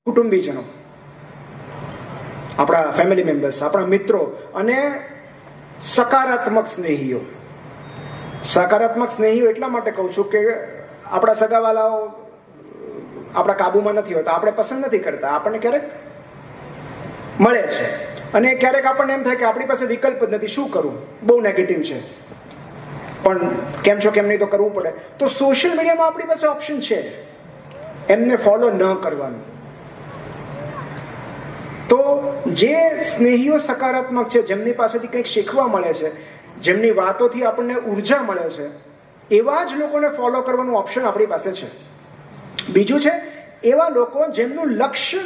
કુટુંબીજનો, આપણા family members, આપણા મિત્રો અને સકારાત્મક સ્નેહીઓ. સકારાત્મક સ્નેહીઓ એટલા માટે કહું છું કે આપણા સગાવાલાઓ આપણા કાબુમાં નથી હોતા, આપણે પસંદ નથી કરતા, આપણને ક્યારેક મળે છે અને ક્યારેક આપણને એમ થાય કે આપણી પાસે વિકલ્પ જ નથી, શું કરવું, બહુ નેગેટિવ છે, પણ કેમ છો કેમ નહીં તો કરવું પડે. તો સોશિયલ મીડિયામાં આપણી પાસે ઓપ્શન છે એમને ફોલો ન કરવાનું. તો જે સ્નેહીઓ સકારાત્મક છે, જેમની પાસેથી કંઈક શીખવા મળે છે, જેમની વાતોથી આપણને ઉર્જા મળે છે, એવા જ લોકોને ફોલો કરવાનું ઓપ્શન આપણી પાસે છે. બીજું છે એવા લોકો જેમનું લક્ષ્ય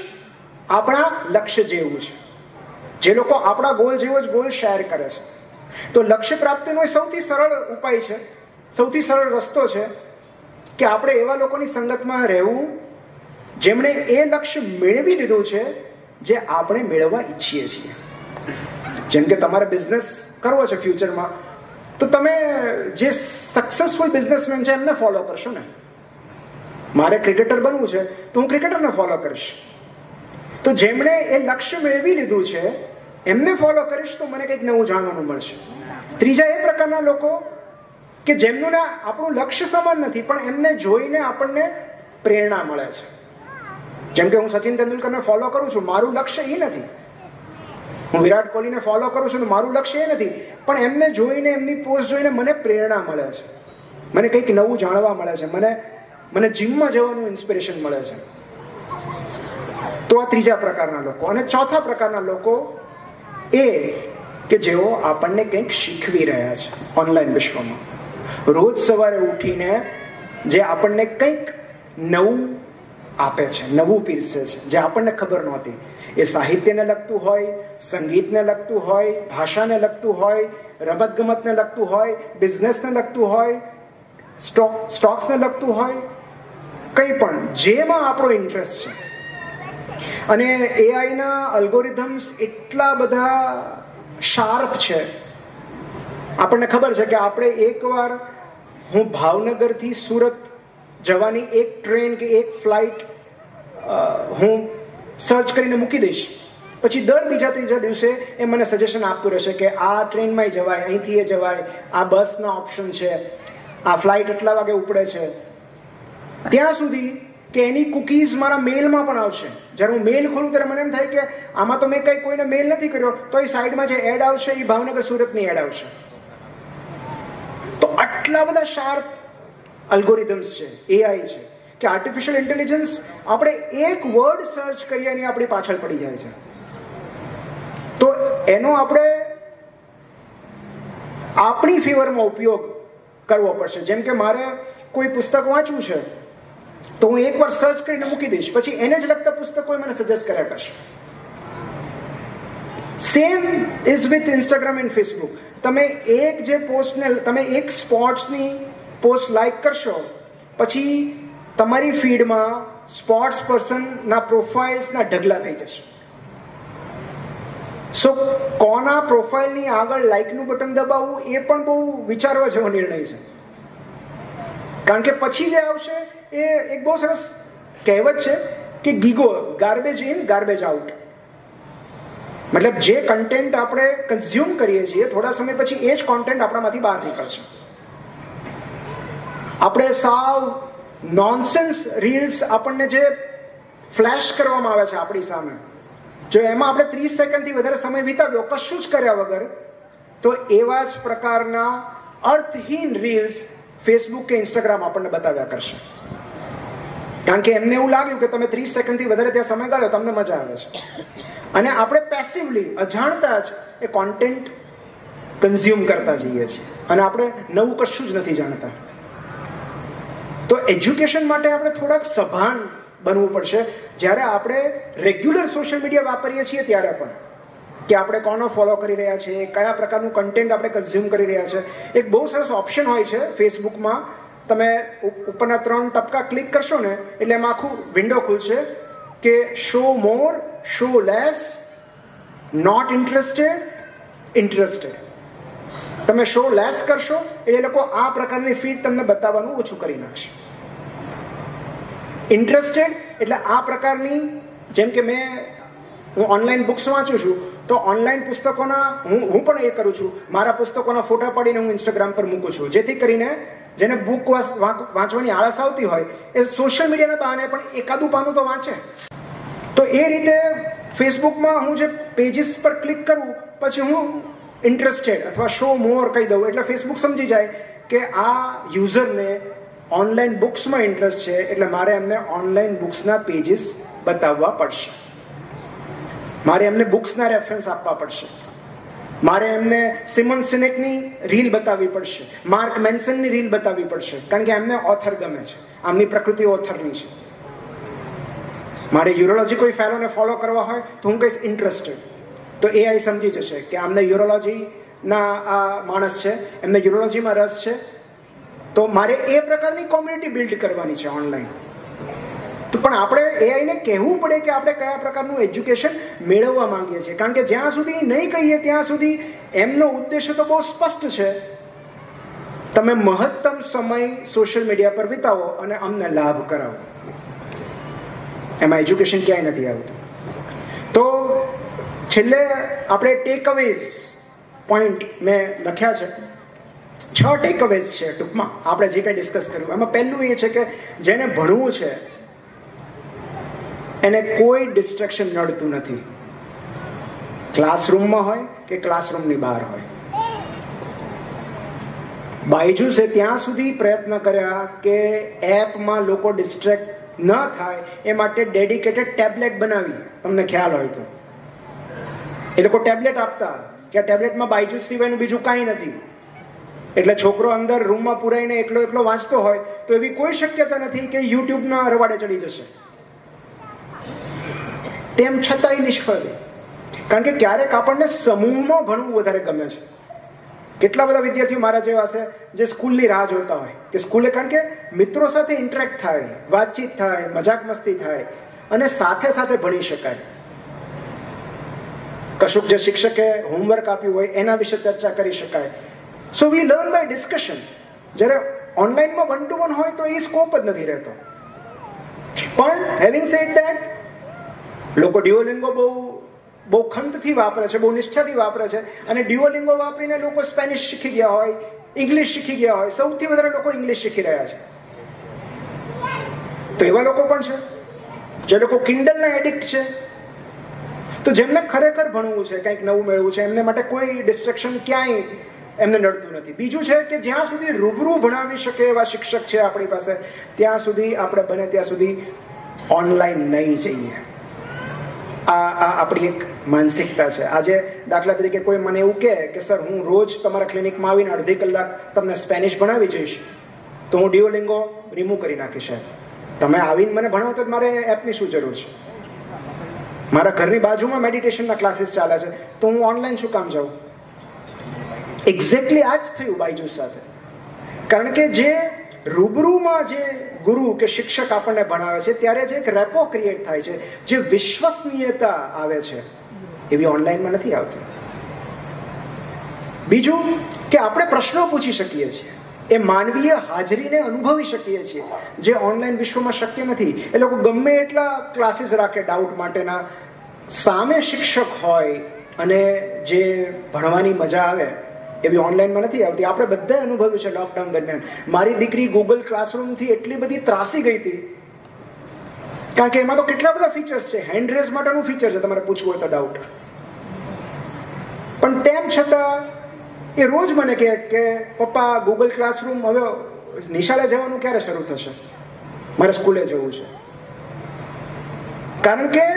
આપણા લક્ષ્ય જેવું છે, જે લોકો આપણા ગોલ જેવો જ ગોલ શેર કરે છે. તો લક્ષ્ય પ્રાપ્તિનો સૌથી સરળ ઉપાય છે, સૌથી સરળ રસ્તો છે કે આપણે એવા લોકોની સંગતમાં રહેવું જેમણે એ લક્ષ્ય મેળવી લીધું છે જે આપણે મેળવવા ઈચ્છીએ છીએ. જેમ કે તમારે બિઝનેસ કરવો છે ફ્યુચરમાં, તો તમે જે સક્સેસફુલ બિઝનેસમેન છે એમને ફોલો કરશો ને. મારે ક્રિકેટર બનવું છે તો હું ક્રિકેટરને ફોલો કરીશ. તો જેમણે એ લક્ષ્ય મેળવી લીધું છે એમને ફોલો કરીશ તો મને કંઈક નવું જાણવાનું મળશે. ત્રીજા એ પ્રકારના લોકો કે જેમનું આપણું લક્ષ્ય સમાન નથી પણ એમને જોઈને આપણને પ્રેરણા મળે છે. જેમ કે હું સચિન તેંડુલકરને ફોલો કરું છું, મારું લક્ષ્ય એ નથી. હું વિરાટ કોહલીને ફોલો કરું છું, મારું લક્ષ્ય એ નથી, પણ એમને જોઈને, એમની પોસ્ટ જોઈને મને પ્રેરણા મળે છે, મને કંઈક નવું જાણવા મળે છે, મને જીમમાં જવાનું ઇન્સ્પિરેશન મળે છે. તો આ ત્રીજા પ્રકારના લોકો. અને ચોથા પ્રકારના લોકો એ કે જેઓ આપણને કંઈક શીખવી રહ્યા છે ઓનલાઈન વિશ્વમાં. રોજ સવારે ઉઠીને જે આપણને કંઈક નવું આપે છે, નવું પીરસે છે, જે આપણને ખબર નહોતી. એ સાહિત્યને લગતું હોય, સંગીતને લગતું હોય, ભાષાને લગતું હોય, રમતગમતને લગતું હોય, બિઝનેસને લગતું હોય, સ્ટોક્સને લગતું હોય, કંઈ પણ જેમાં આપણો ઇન્ટરેસ્ટ છે. અને એઆઈના અલ્ગોરિધમ્સ એટલા બધા શાર્પ છે. આપણને ખબર છે કે આપણે એકવાર હું ભાવનગરથી સુરત જવાની એક ટ્રેન કે એક ફ્લાઇટ હું સર્ચ કરીને મૂકી દઈશ, પછી દર બીજા ત્રીજા દિવસે એ મને સજેશન આપતું રહેશે કે આ ટ્રેનમાં જવાય, અહીંથી એ જવાય, આ બસના ઓપ્શન છે, આ ફ્લાઇટ એટલા વાગે ઉપડે છે. ત્યાં સુધી કે એની કુકીઝ મારા મેલમાં પણ આવશે. જ્યારે હું મેલ ખોલું ત્યારે મને એમ થાય કે આમાં તો મેં કંઈ કોઈને મેલ નથી કર્યો, તો એ સાઈડમાં જે એડ આવશે એ ભાવનગર સુરતની એડ આવશે. તો આટલા બધા શાર્પ અલ્ગોરિધમ્સ છે, એઆઈ છે, કે આર્ટિફિશિયલ ઇન્ટેલિજન્સ આપણે એક વર્ડ સર્ચ કરીએ એની આપણી પાછળ પડી જાય છે. તો એનો આપણે આપણી ફેવરમાં ઉપયોગ કરવો પડશે. જેમ કે મારે કોઈ પુસ્તક વાંચવું છે તો હું એકવાર સર્ચ કરીને મૂકી દઈશ, પછી એને જ લગતા પુસ્તકો મને સજેસ્ટ કર્યા કરશે. Same is with Instagram and Facebook. તમે એક જે પોસ્ટને, તમે એક સ્પોર્ટ્સની પોસ્ટ લાઈક કરશો, પછી તમારી ફીડમાં સ્પોર્ટ્સ પર્સનના પ્રોફાઇલ્સના ઢગલા થઈ જશે. સો કોના પ્રોફાઇલની આગળ લાઈકનું બટન દબાવવું એ પણ બહુ વિચારવા જેવો નિર્ણય છે. કારણ કે પછી જે આવશે એ એક બહુ સરસ કહેવત છે કે Gigo, garbage in garbage out. મતલબ જે કન્ટેન્ટ આપણે કન્ઝ્યુમ કરીએ છીએ થોડા સમય પછી એ જ કોન્ટેન્ટ આપણામાંથી બહાર નીકળશે. આપણે સાવ નોનસેન્સ રીલ્સ આપણને જે ફ્લેશ કરવામાં આવે છે આપણી સામે, જો એમાં આપણે 30 સેકન્ડથી વધારે સમય વિતાવ્યો કશું જ કર્યા વગર, તો એવા જ પ્રકારના અર્થહીન રીલ્સ ફેસબુક કે ઇન્સ્ટાગ્રામ આપણને બતાવ્યા કરશે. કારણ કે એમને એવું લાગ્યું કે તમે 30 સેકન્ડથી વધારે ત્યાં સમય ગાળ્યો, તમને મજા આવે છે. અને આપણે પેસિવલી, અજાણતા જ એ કોન્ટેન્ટ કન્ઝ્યુમ કરતા જઈએ છીએ અને આપણે નવું કશું જ નથી જાણતા. તો એજ્યુકેશન માટે આપણે થોડાક સભાન બનવું પડશે. જ્યારે આપણે રેગ્યુલર સોશિયલ મીડિયા વાપરીએ છીએ ત્યારે પણ, કે આપણે કોનો ફોલો કરી રહ્યા છીએ, કયા પ્રકારનું કન્ટેન્ટ આપણે કન્ઝ્યુમ કરી રહ્યા છે. એક બહુ સરસ ઓપ્શન હોય છે ફેસબુકમાં, તમે ઉપરના 3 ટપકા ક્લિક કરશો ને એટલે એમાં આખું વિન્ડો ખુલશે કે show more, show less, not interested, interested. તમે શો લેસ કરશો એ લોકો આ પ્રકારની ફીડ તમને બતાવવાનું ઓછું કરી નાખશે. ઇન્ટરેસ્ટેડ એટલે આ પ્રકારની જેમ કે હું ઓનલાઈન બુક્સ વાંચું છું, તો ઓનલાઈન પુસ્તકોના હું પણ એ કરું છું, મારા પુસ્તકોના ફોટા પાડીને હું ઇન્સ્ટાગ્રામ પર મૂકું છું, જેથી કરીને જેને બુક વાંચવાની આળસ આવતી હોય એ સોશિયલ મીડિયાના બહાને પણ એકાદું પાનું તો વાંચે. તો એ રીતે ફેસબુકમાં હું જે પેજીસ પર ક્લિક કરું પછી હું ઇન્ટરેસ્ટેડ અથવા શો મોર કહી દઉં એટલે ફેસબુક સમજી જાય કે આ યુઝરને ઓનલાઈન બુક્સમાં ઇન્ટરેસ્ટ છે, એટલે મારે એમને ઓનલાઈન બુક્સના પેજીસ બતાવવા પડશે, મારે એમને બુક્સના રેફરન્સ આપવા પડશે, મારે એમને સિમોન સિનેકની રીલ બતાવવી પડશે, માર્ક મેન્સનની રીલ બતાવવી પડશે, કારણ કે એમને ઓથર ગમે છે, આમની પ્રકૃતિ ઓથરની છે. મારે યુરોલોજી કોઈ ફેલોને ફોલો કરવા હોય તો હું કહીશ ઇન્ટરેસ્ટેડ, તો AI સમજી જશે કે આમને યુરોલોજીના આ માણસ છે, એમને યુરોલોજીમાં રસ છે, તો મારે એ પ્રકારની કોમ્યુનિટી બિલ્ડ કરવાની છે ઓનલાઈન. તો પણ આપણે AIને કહેવું પડે કે આપણે કયા પ્રકારનું એજ્યુકેશન મેળવવા માંગીએ છીએ, કારણ કે જ્યાં સુધી નહીં કહીએ ત્યાં સુધી એમનો ઉદ્દેશ્ય તો બહુ સ્પષ્ટ છે, તમે મહત્તમ સમય સોશિયલ મીડિયા પર વિતાવો અને અમને લાભ કરાવો. એમાં એજ્યુકેશન ક્યાંય નથી આવતું. તો છેલ્લે આપણે ટેકઅવેઝ પોઈન્ટ મેં લખ્યા છે, 6 ટેકઅવેઝ છે ટૂંકમાં આપણે જે કંઈ ડિસ્કસ કર્યું. એમાં પહેલું એ છે કે જેને ભણવું છે એને કોઈ ડિસ્ટ્રેક્શન નડતું નથી, ક્લાસરૂમમાં હોય કે ક્લાસરૂમની બહાર હોય. બાયજૂસે ત્યાં સુધી પ્રયત્ન કર્યા કે એપમાં લોકો ડિસ્ટ્રેક્ટ ન થાય એ માટે ડેડિકેટેડ ટેબ્લેટ બનાવી. તમને ખ્યાલ હોય તો એ લોકો ટેબ્લેટ આપતા કે આ ટેબ્લેટમાં બાયજૂસ સિવાયનું બીજું કાંઈ નથી, એટલે છોકરો અંદર રૂમમાં પુરાઈને એકલો વાંચતો હોય તો એવી કોઈ શક્યતા નથી કે યુટ્યુબના રવાડે ચડી જશે. તેમ છતાંય નિષ્ફળ ગઈ, કારણ કે ક્યારેક આપણને સમૂહમાં ભણવું વધારે ગમે છે. કેટલા બધા વિદ્યાર્થીઓ મારા જેવા છે જે સ્કૂલની રાહ જોતા હોય કે સ્કૂલે, કારણ કે મિત્રો સાથે ઇન્ટરેક્ટ થાય, વાતચીત થાય, મજાક મસ્તી થાય અને સાથે સાથે ભણી શકાય. કશુંક જે શિક્ષકે હોમવર્ક આપ્યું હોય એના વિશે ચર્ચા કરી શકાય. સો વી લર્ન બાય ડિસ્કશન. જ્યારે ઓનલાઈનમાં 1-to-1 હોય તો એ સ્કોપ જ નથી રહેતો. પણ હેવિંગ સેડ ધેટ, લોકો ડ્યુઓલિંગો બહુ ખંતથી વાપરે છે, બહુ નિષ્ઠાથી વાપરે છે, અને ડ્યુઓલિંગો વાપરીને લોકો સ્પેનિશ શીખી ગયા હોય, ઇંગ્લિશ શીખી ગયા હોય. સૌથી વધારે લોકો ઇંગ્લિશ શીખી રહ્યા છે. તો એવા લોકો પણ છે જે લોકો કિન્ડલના એડિક્ટ છે. તો જેમને ખરેખર ભણવું છે, કંઈક નવું મેળવવું છે, એમને માટે કોઈ ડિસ્ટ્રેક્શન ક્યાંય એમને નડતું નથી. બીજું છે કે જ્યાં સુધી રૂબરૂ ભણાવી શકે એવા શિક્ષક છે આપણી પાસે, ત્યાં સુધી આપણે બને ત્યાં સુધી ઓનલાઈન નહીં જઈએ. આ આપણી એક માનસિકતા છે. આજે દાખલા તરીકે કોઈ મને એવું કહે કે સર હું રોજ તમારા ક્લિનિકમાં આવીને અડધી કલાક તમને સ્પેનિશ ભણાવી જઈશ, તો હું ડ્યુઓલિંગો રિમૂવ કરી નાખીશ. તમે આવીને મને ભણાવો તો મારે એપની શું જરૂર છે? મારા ઘરની બાજુમાં મેડિટેશનના ક્લાસીસ ચાલે છે, તો હું ઓનલાઈન શું કામ જાઉં? એક્ઝેક્ટલી આ જ થયું બાયજૂસ સાથે. કારણ કે જે રૂબરૂમાં જે ગુરુ કે શિક્ષક આપણને ભણાવે છે ત્યારે જે એક રેપો ક્રિએટ થાય છે, જે વિશ્વસનીયતા આવે છે, એવી ઓનલાઈનમાં નથી આવતી. બીજું કે આપણે પ્રશ્નો પૂછી શકીએ છીએ, એ માનવીય હાજરીને અનુભવી શકીએ છીએ, જે ઓનલાઈન વિશ્વમાં શક્ય નથી. એ લોકો ગમે એટલા ક્લાસીસ રાખે ડાઉટ માટેના, સામે શિક્ષક હોય અને જે ભણવાની મજા આવે એવી ઓનલાઈનમાં નથી આવતી. આપણે બધાએ અનુભવ્યું છે લોકડાઉન દરમિયાન. મારી દીકરી ગૂગલ ક્લાસરૂમથી એટલી બધી ત્રાસી ગઈ હતી, કારણ કે એમાં તો કેટલા બધા ફીચર્સ છે. હેન્ડ રેઝ માટેનું ફીચર છે તમારે પૂછવું હોય તો ડાઉટ. પણ તેમ છતાં એ રોજ મને કહે કે પપ્પા ગૂગલ ક્લાસરૂમ હવે નિશાળે જવાનું ક્યારે શરૂ થશે, મારે સ્કૂલે જવું છે. કારણ કે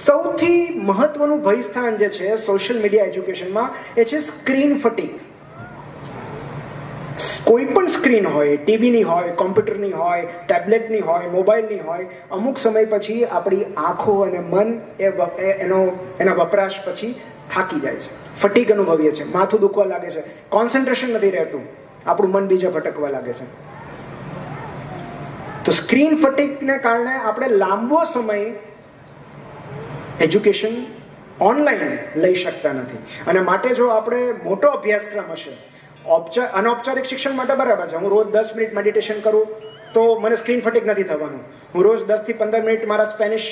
સૌથી મહત્વનું ભયસ્થાન જે છે સોશિયલ મીડિયા એજ્યુકેશનમાં એ છે સ્ક્રીન ફટીગ. કોઈ પણ સ્ક્રીન હોય, ટીવીની હોય, કોમ્પ્યુટરની હોય, ટેબ્લેટની હોય, મોબાઈલની હોય, અમુક સમય પછી આપણી આંખો અને મન એના વપરાશ પછી થાકી જાય છે, ફટીગ અનુભવીએ છીએ, માથું દુખવા લાગે છે, કોન્સન્ટ્રેશન નથી રહેતું, આપણું મન બીજે ભટકવા લાગે છે. તો સ્ક્રીન ફટીગને કારણે આપણે લાંબો સમય એજ્યુકેશન ઓનલાઈન લઈ શકતા નથી. અને માટે જો આપણે મોટો અભ્યાસક્રમ હશે, અનૌપચારિક શિક્ષણ માટે બરાબર છે, હું રોજ 10 મિનિટ મેડિટેશન કરું તો મને સ્ક્રીન ફટીગ નથી થવાનું. હું રોજ 10 થી 15 મિનિટ મારા સ્પેનિશ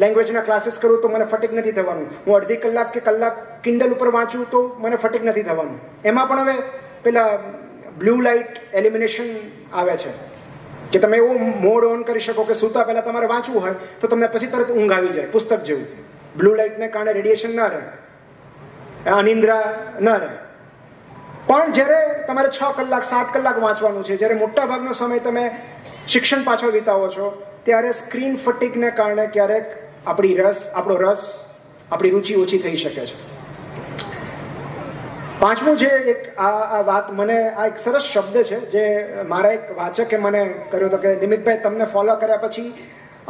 લેંગ્વેજના ક્લાસીસ કરું તો મને ફટીક નથી થવાનું. હું અડધી કલાક કે કલાક કિન્ડલ ઉપર વાંચું તો મને ફટીક નથી થવાનું. એમાં પણ હવે પેલા બ્લુ લાઇટ એલિમિનેશન આવે છે કે તમે એવું મોડ ઓન કરી શકો કે સૂતા પહેલા તમારે વાંચવું હોય તો તમને પછી તરત ઊંઘ આવી જાય, પુસ્તક જેવું. બ્લુ લાઇટને કારણે રેડિયેશન ના રહે, અનિંદ્રા ન રહે. પણ જ્યારે તમારે 6 કલાક 7 કલાક વાંચવાનું છે, જ્યારે મોટા ભાગનો સમય તમે શિક્ષણ પાછળ વિતાવો છો, ત્યારે સ્ક્રીન ફટીકને કારણે ક્યારેક આપણો રસ, આપણી રુચિ ઓછી થઈ શકે છે. પાંચમું જે એક આ વાત મને આ એક સરસ શબ્દ છે જે મારા એક વાચકે મને કર્યો હતો કે નિમિતભાઈ તમને ફોલો કર્યા પછી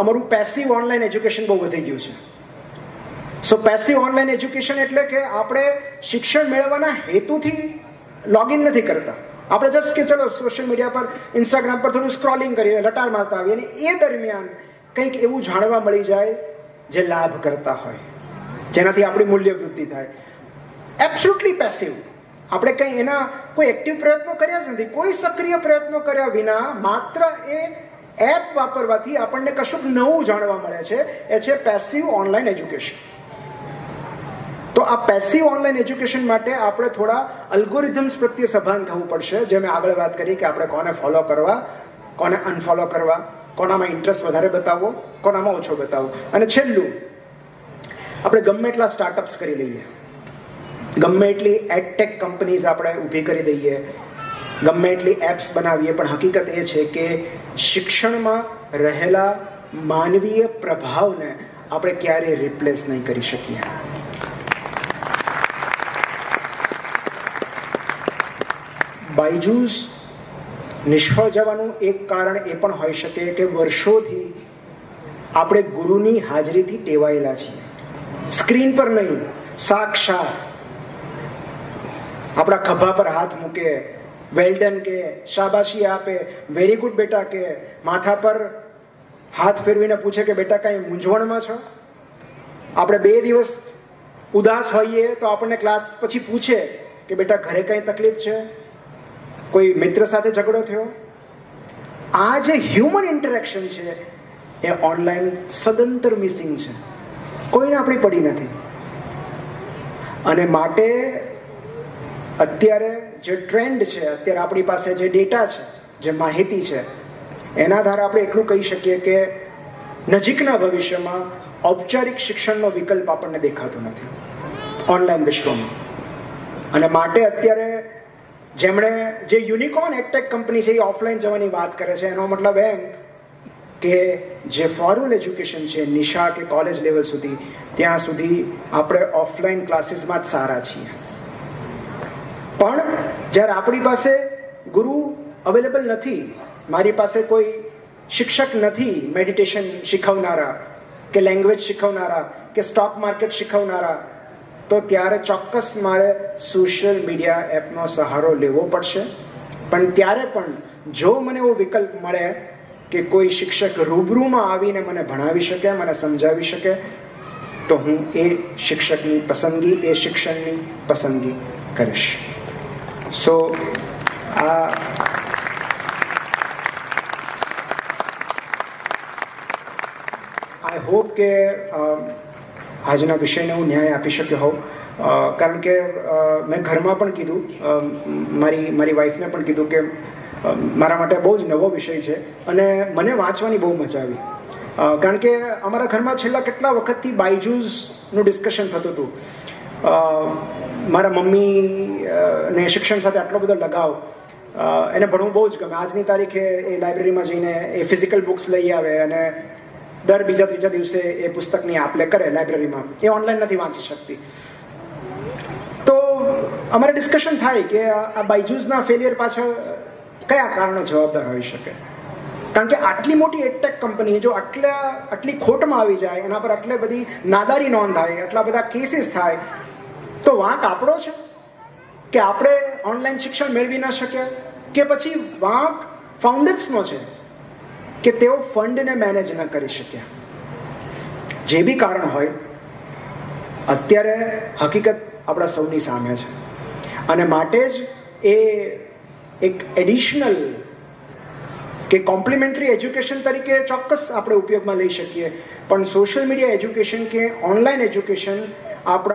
અમારું પેસિવ ઓનલાઈન એજ્યુકેશન બહુ વધી ગયું છે. સો પેસિવ ઓનલાઈન એજ્યુકેશન એટલે કે આપણે શિક્ષણ મેળવવાના હેતુથી લોગિન નથી કરતા. આપણે જસ્ટ કે ચલો સોશિયલ મીડિયા પર, ઇન્સ્ટાગ્રામ પર થોડું સ્ક્રોલિંગ કરીએ, લટાર મારતા આવીએ, અને એ દરમિયાન કંઈક એવું જાણવા મળી જાય જે લાભ કરતા હોય, જેનાથી આપણી મૂલ્ય વૃદ્ધિ થાય. Absolutely passive. આપણે કંઈ એના કોઈ એક્ટિવ પ્રયત્નો કર્યા જ નથી, કોઈ સક્રિય પ્રયત્નો કર્યા વિના માત્ર એ એપ વાપરવાથી આપણને કશુંક નવું જાણવા મળે છે. એ છે પેસિવ ઓનલાઈન એજ્યુકેશન. તો આ પેસિવ ઓનલાઈન એજ્યુકેશન માટે આપણે થોડા અલ્ગોરિધમ્સ પ્રત્યે સભાન થવું પડશે. જે મેં આગળ વાત કરી કે આપણે કોને ફોલો કરવા, કોને અનફોલો કરવા, કોનામાં ઇન્ટરેસ્ટ વધારે બતાવવો, કોનામાં ઓછો બતાવવો. અને છેલ્લું, આપણે ગમે એટલા સ્ટાર્ટઅપ્સ કરી લઈએ, ગમે એટલી એડટેક કંપનીઝ આપણે ઊભી કરી દઈએ, ગમે એટલી એપ્સ બનાવીએ, પણ હકીકત એ છે કે શિક્ષણમાં રહેલા માનવીય પ્રભાવને આપણે ક્યારેય રિપ્લેસ નહીં કરી શકીએ. બાયજૂસ નિષ્ફળ જવાનું એક કારણ એ પણ હોઈ શકે કે વર્ષોથી આપણે ગુરુની હાજરીથી ટેવાયેલા છીએ. સ્ક્રીન પર નહીં, સાક્ષાત આપણા ખભા પર હાથ મૂકે, વેલ્ડન કે, શાબાશી આપે, વેરી ગુડ બેટા કે, માથા પર હાથ ફેરવીને પૂછે કે બેટા કાંઈ મૂંઝવણમાં છો. આપણે 2 દિવસ ઉદાસ હોઈએ તો આપણને ક્લાસ પછી પૂછે કે બેટા ઘરે કંઈ તકલીફ છે, કોઈ મિત્ર સાથે ઝઘડો થયો. આ જે હ્યુમન ઇન્ટરેક્શન છે એ ઓનલાઈન સદંતર મિસિંગ છે, કોઈને આપણી પડી નથી. અને માટે અત્યારે જે ટ્રેન્ડ છે, અત્યારે આપણી પાસે જે ડેટા છે, જે માહિતી છે, એના આધારે આપણે એટલું કહી શકીએ કે નજીકના ભવિષ્યમાં ઔપચારિક શિક્ષણનો વિકલ્પ આપણને દેખાતો નથી ઓનલાઈન વિશ્વમાં. અને માટે અત્યારે જેમણે જે યુનિકોર્ન એડટેક કંપની છે એ ઓફલાઈન જવાની વાત કરે છે. એનો મતલબ એમ કે જે ફોર્મલ એજ્યુકેશન છે, નિશા કે કોલેજ લેવલ સુધી, ત્યાં સુધી આપણે ઓફલાઈન ક્લાસીસમાં જ સારા છીએ. પણ જ્યારે આપણી પાસે ગુરુ અવેલેબલ નથી, મારી પાસે કોઈ શિક્ષક નથી મેડિટેશન શીખવનારા કે લેંગ્વેજ શીખવનારા કે સ્ટોક માર્કેટ શીખવનારા, તો ત્યારે ચોક્કસ મારે સોશિયલ મીડિયા એપનો સહારો લેવો પડશે. પણ ત્યારે પણ જો મને એવો વિકલ્પ મળે કે કોઈ શિક્ષક રૂબરૂમાં આવીને મને ભણાવી શકે, મને સમજાવી શકે, તો હું એ શિક્ષકની પસંદગી, એ શિક્ષણની પસંદગી કરીશ. સો આઈ હોપ કે આજના વિષયને હું ન્યાય આપી શક્યો હોઉં. કારણ કે મેં ઘરમાં પણ કીધું, મારી વાઈફને પણ કીધું કે મારા માટે બહુ જ નવો વિષય છે અને મને વાંચવાની બહુ મજા આવી. કારણ કે અમારા ઘરમાં છેલ્લા કેટલા વખતથી બાયજૂસનું ડિસ્કશન થતું હતું. મારા મમ્મીને શિક્ષણ સાથે આટલો બધો લગાવ, એને ભણવું બહુ જ ગમે. આજની તારીખે એ લાઇબ્રેરીમાં જઈને એ ફિઝિકલ બુક્સ લઈ આવે અને દર બીજા ત્રીજા દિવસે એ પુસ્તકની આપ-લે કરે લાઇબ્રેરીમાં. એ ઓનલાઈન નથી વાંચી શકતી. તો અમારે ડિસ્કશન થાય કે આ બાયજૂસના ફેલિયર પાછળ કયા કારણો જવાબદાર હોઈ શકે. કારણ કે આટલી મોટી એડટેક કંપની જો આટલી ખોટમાં આવી જાય, એના પર આટલી બધી નાદારી નોંધાય, આટલા બધા કેસીસ થાય, તો વાંક આપણો છે કે આપણે ઓનલાઈન શિક્ષણ મેળવી ના શક્યા, કે પછી વાંક ફાઉન્ડર્સનો છે કે તેઓ ફંડને મેનેજ ન કરી શક્યા. જે બી કારણ હોય, અત્યારે હકીકત આપણા સૌની સામે છે. અને માટે જ એ એક એડિશનલ કે કોમ્પ્લિમેન્ટરી એજ્યુકેશન તરીકે ચોક્કસ આપણે ઉપયોગમાં લઈ શકીએ, પણ સોશિયલ મીડિયા એજ્યુકેશન કે ઓનલાઈન એજ્યુકેશન આપણા